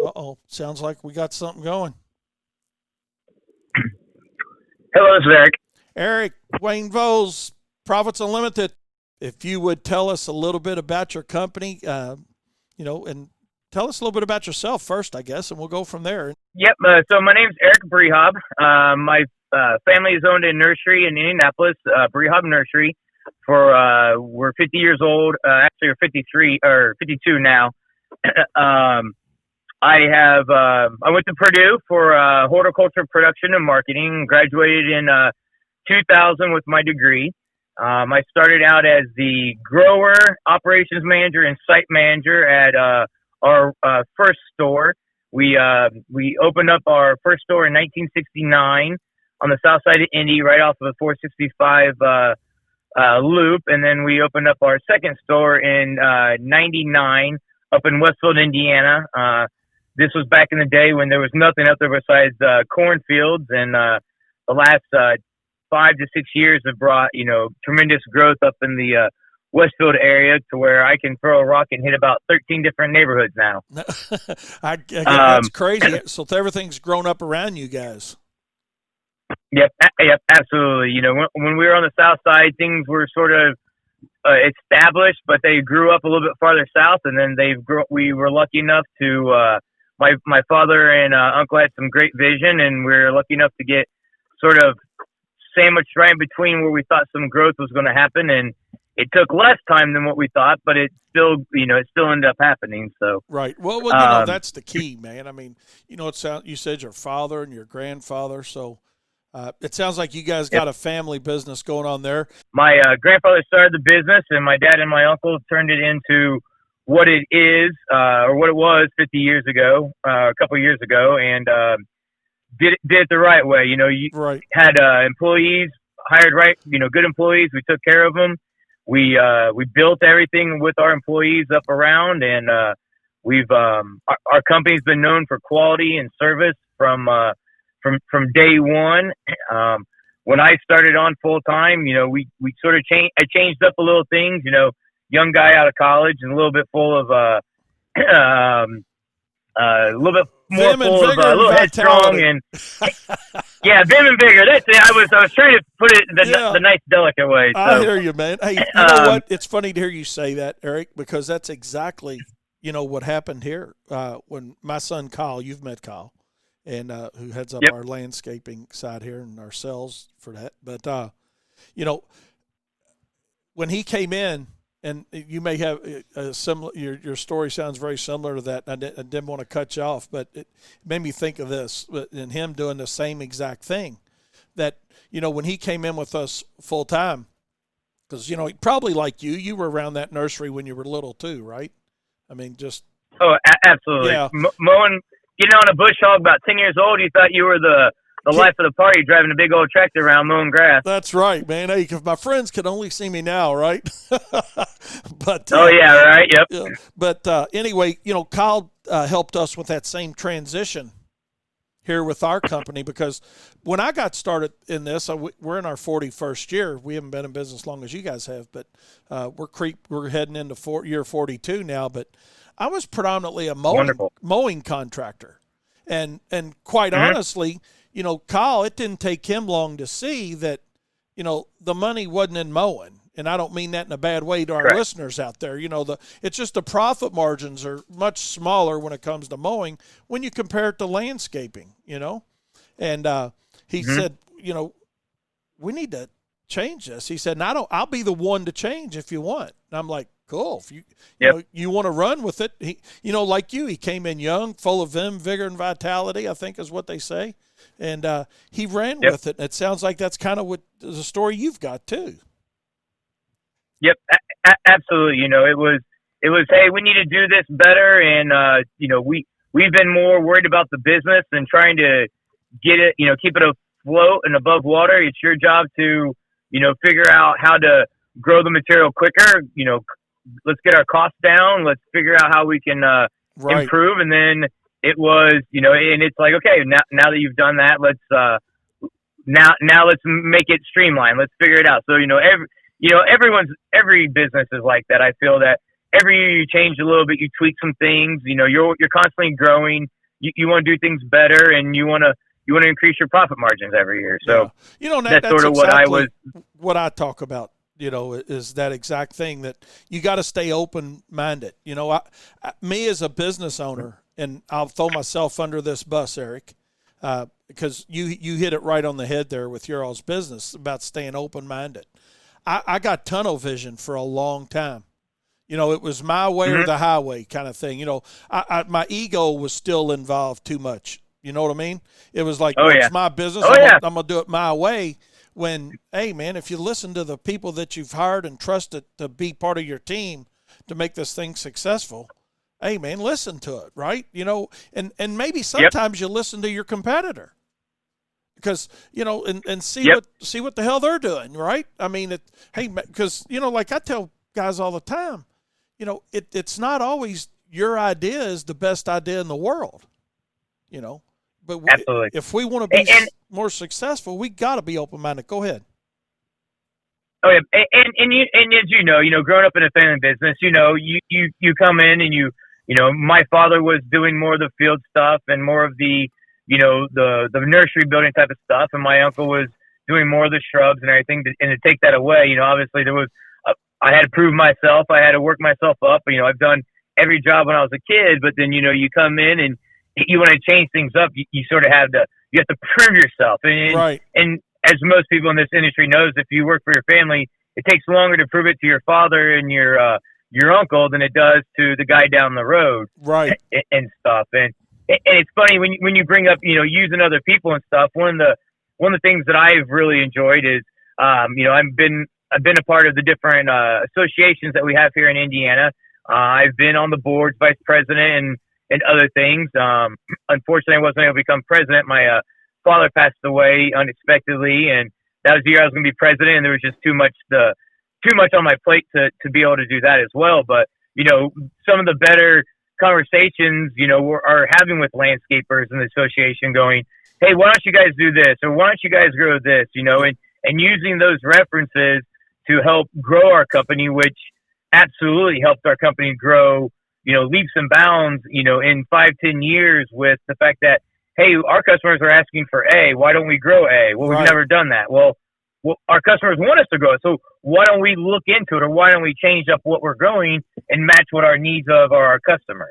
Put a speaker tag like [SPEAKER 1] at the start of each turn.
[SPEAKER 1] Uh-oh. Sounds like we got something going.
[SPEAKER 2] Hello, this is Eric.
[SPEAKER 1] Eric, Wayne Voles, Profits Unlimited. If you would tell us a little bit about your company, and tell us a little bit about yourself first, I guess, and we'll go from there.
[SPEAKER 2] Yep. So my name's Erick Brehob. My family has owned a nursery in Indianapolis, Brehob Nursery. We're 50 years old. Actually, we're 53 or 52 now. I went to Purdue for horticulture production and marketing. Graduated in 2000 with my degree. I started out as the grower, operations manager, and site manager at our first store. We opened up our first store in 1969 on the south side of Indy, right off of the 465 loop, and then we opened up our second store in 99 up in Westfield, Indiana. This was back in the day when there was nothing up there besides cornfields, and the last 5 to 6 years have brought tremendous growth up in the Westfield area to where I can throw a rock and hit about 13 different neighborhoods now.
[SPEAKER 1] That's crazy. So everything's grown up around you guys.
[SPEAKER 2] Yep, absolutely. When we were on the south side, things were sort of established, but they grew up a little bit farther south, and then we were lucky enough to my father and uncle had some great vision, and we were lucky enough to get sort of sandwiched right in between where we thought some growth was going to happen, and it took less time than what we thought, but it still ended up happening. So
[SPEAKER 1] right. Well, that's the key, man. I mean, you said your father and your grandfather, so it sounds like you guys got a family business going on there.
[SPEAKER 2] My grandfather started the business, and my dad and my uncle turned it into what it is, or what it was 50 years ago, a couple of years ago, and did it the right way. You
[SPEAKER 1] right.
[SPEAKER 2] Had employees hired right, good employees. We took care of them. We built everything with our employees up around, and our company's been known for quality and service from day one. When I started on full time, we sort of I changed up a little things, young guy out of college and a little bit full of a little bit more full of a little headstrong and yeah, vim and vigor. That's it. I was trying to put it the nice, delicate way. So.
[SPEAKER 1] I hear you, man. Hey, you know what? It's funny to hear you say that, Eric, because that's exactly what happened here when my son Kyle. You've met Kyle. And who heads up our landscaping side here and our sales for that. But, when he came in, and you may have a similar, your story sounds very similar to that. I didn't want to cut you off, but it made me think of this, and him doing the same exact thing. That, when he came in with us full time, because, probably like you were around that nursery when you were little too, right? I mean, just.
[SPEAKER 2] Oh, absolutely. Yeah. Mowing. Getting on a bush hog about 10 years old, you thought you were the life of the party driving a big old tractor around mowing grass.
[SPEAKER 1] That's right, man. Hey, if my friends could only see me now, right? But
[SPEAKER 2] oh, yeah, right, yep.
[SPEAKER 1] Yeah. But anyway, Kyle helped us with that same transition here with our company, because when I got started in this, we're in our 41st year. We haven't been in business as long as you guys have, but we're heading into year 42 now, but I was predominantly a mowing contractor. And quite honestly, Kyle, it didn't take him long to see that, the money wasn't in mowing. And I don't mean that in a bad way to our listeners out there. It's just the profit margins are much smaller when it comes to mowing when you compare it to landscaping, And he said, we need to change this. He said, I'll be the one to change if you want. And I'm like, cool. If you want to run with it, he came in young, full of vim, vigor, and vitality, I think is what they say. And he ran with it. It sounds like that's kind of what the story you've got too.
[SPEAKER 2] Yep, absolutely. It was, hey, we need to do this better. And, we've been more worried about the business than trying to get it, keep it afloat and above water. It's your job to, figure out how to grow the material quicker. Let's get our costs down. Let's figure out how we can improve. And then it was, and it's like, okay, now that you've done that, let's now let's make it streamlined. Let's figure it out. So, every business is like that. I feel that every year you change a little bit, you tweak some things. You're constantly growing. you want to do things better, and you want to increase your profit margins every year. So that's sort of
[SPEAKER 1] exactly what I talk about. Is that exact thing that you got to stay open-minded. Me as a business owner, and I'll throw myself under this bus, Eric, because you hit it right on the head there with your all's business about staying open-minded. I got tunnel vision for a long time. It was my way or the highway kind of thing. My ego was still involved too much. You know what I mean? It was like, it's my business. I'm going to do it my way. When, hey, man, if you listen to the people that you've hired and trusted to be part of your team to make this thing successful, hey, man, listen to it, right? And maybe sometimes you listen to your competitor because, and see what the hell they're doing, right? I mean, because, like I tell guys all the time, it's not always your idea is the best idea in the world, But
[SPEAKER 2] absolutely.
[SPEAKER 1] If we want to be more successful, we got to be open-minded. Go ahead.
[SPEAKER 2] Oh yeah, and as growing up in a family business, you come in and my father was doing more of the field stuff and more of the the nursery building type of stuff, and my uncle was doing more of the shrubs and everything. And to take that away, obviously there was I had to prove myself. I had to work myself up. I've done every job when I was a kid, but then you come in and you want to change things up. You sort of have to prove yourself. And
[SPEAKER 1] right.
[SPEAKER 2] And as most people in this industry knows, if you work for your family, it takes longer to prove it to your father and your uncle than it does to the guy down the road.
[SPEAKER 1] Right.
[SPEAKER 2] And stuff. And it's funny when you bring up using other people and stuff. One of the things that I've really enjoyed is I've been a part of the different associations that we have here in Indiana. I've been on the boards, vice president, and other things. Unfortunately, I wasn't able to become president. My father passed away unexpectedly, and that was the year I was going to be president. And there was just too much on my plate to be able to do that as well. But some of the better conversations are having with landscapers in the association, going, "Hey, why don't you guys do this? Or why don't you guys grow this?" And using those references to help grow our company, which absolutely helped our company grow, leaps and bounds, in 5-10 years, with the fact that, hey, our customers are asking for A. Why don't we grow A? Well, we've never done that. Well, our customers want us to grow it. So why don't we look into it, or why don't we change up what we're growing and match what our needs of our customers?